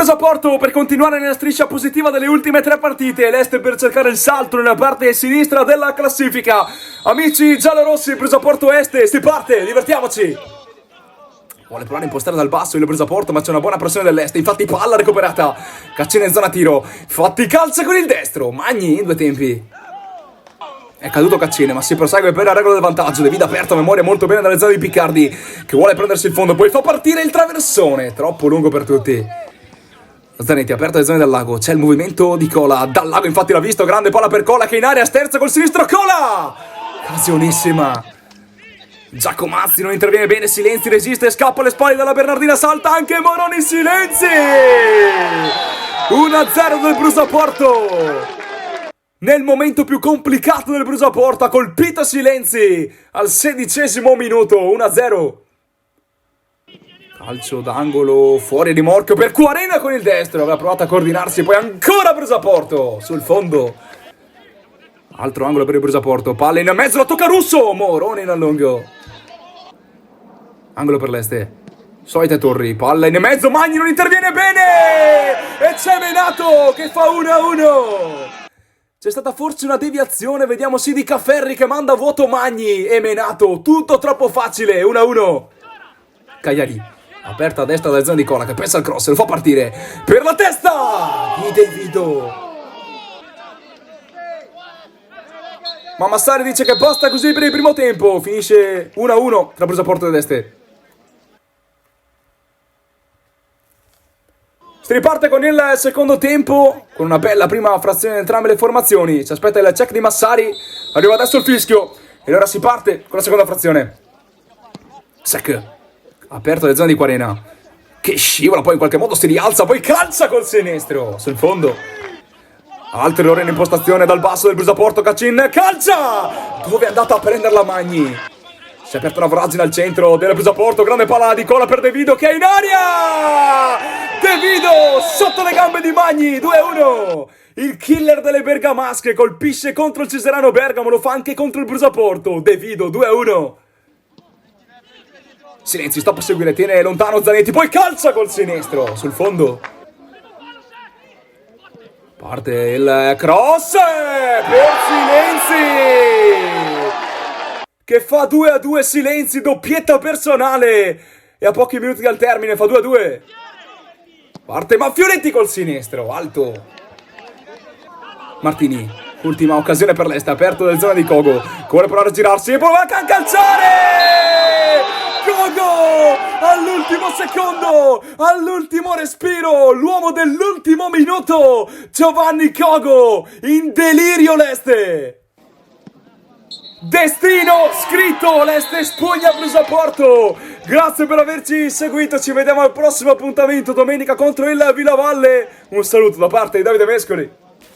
Brusaporto per continuare nella striscia positiva delle ultime 3 partite. L'Este per cercare il salto nella parte sinistra della classifica. Amici giallorossi, Brusaporto Este, si parte, divertiamoci. Vuole provare a impostare dal basso il Brusaporto, ma c'è una buona pressione dell'Este. Infatti palla recuperata, Caccina in zona tiro. Infatti calcia con il destro, Magni in 2 tempi. È caduto Caccine, ma si prosegue per la regola del vantaggio. De Vida aperto a memoria molto bene dalle zone di Piccardi, che vuole prendersi il fondo, poi fa partire il traversone, troppo lungo per tutti. Zanetti aperto alle zone del lago, c'è il movimento di Cola. Dal lago infatti l'ha visto, grande palla per Cola che in area sterza col sinistro. Cola! Occasionissima. Giacomazzi non interviene bene, Silenzi resiste, scappa alle spalle dalla Bernardina, salta anche Moroni. Silenzi! 1-0 del Brusaporto. Nel momento più complicato del Brusaporto ha colpito Silenzi al 16° minuto. 1-0. Calcio d'angolo, fuori rimorchio per Quarena con il destro. Aveva provato a coordinarsi, poi ancora Brusaporto sul fondo. Altro angolo per il Brusaporto, palla in mezzo, la tocca Russo. Moroni in allungo. Angolo per l'Este. Solite Torri, palla in mezzo, Magni non interviene bene. E c'è Menato che fa 1-1. C'è stata forse una deviazione, vediamo Sidica Ferri che manda a vuoto Magni e Menato, tutto troppo facile, 1-1. Cagliari, aperta a destra dalla zona di Cola che pensa al cross, lo fa partire per la testa di De Vido. Ma Massari dice che basta così per il primo tempo, finisce 1-1 tra Brusaporto ed Este. Si riparte con il secondo tempo, con una bella prima frazione di entrambe le formazioni. Si aspetta il check di Massari, arriva adesso il fischio e ora si parte con la seconda frazione. Sec, aperto alle zone di Quarena, che scivola, poi in qualche modo si rialza, poi calcia col sinistro sul fondo. Altri loro in impostazione dal basso del Brusaporto, Caccin calcia! Dove è andato a prenderla Magni? Si è aperta una voragine al centro del Brusaporto, grande palla di Cola per De Vido che è in aria! De Vido sotto le gambe di Magni, 2-1! Il killer delle bergamasche colpisce contro il Ciserano Bergamo, lo fa anche contro il Brusaporto. De Vido, 2-1. Silenzi, stop a seguire, tiene lontano Zanetti, poi calcia col sinistro sul fondo. Parte il cross per Silenzi che fa 2-2. Silenzi, doppietta personale e a pochi minuti dal termine fa 2-2. Parte Maffioretti col sinistro, alto. Martini, ultima occasione per l'Este, aperto nella zona di Kogo, vuole provare a girarsi e poi va a calciare! Kogo all'ultimo secondo, all'ultimo respiro, l'uomo dell'ultimo minuto, Giovanni Kogo, in delirio l'Este. Destino scritto, l'Este spugna Brusaporto. Grazie per averci seguito, ci vediamo al prossimo appuntamento domenica contro il Villavalle. Un saluto da parte di Davide Mescoli.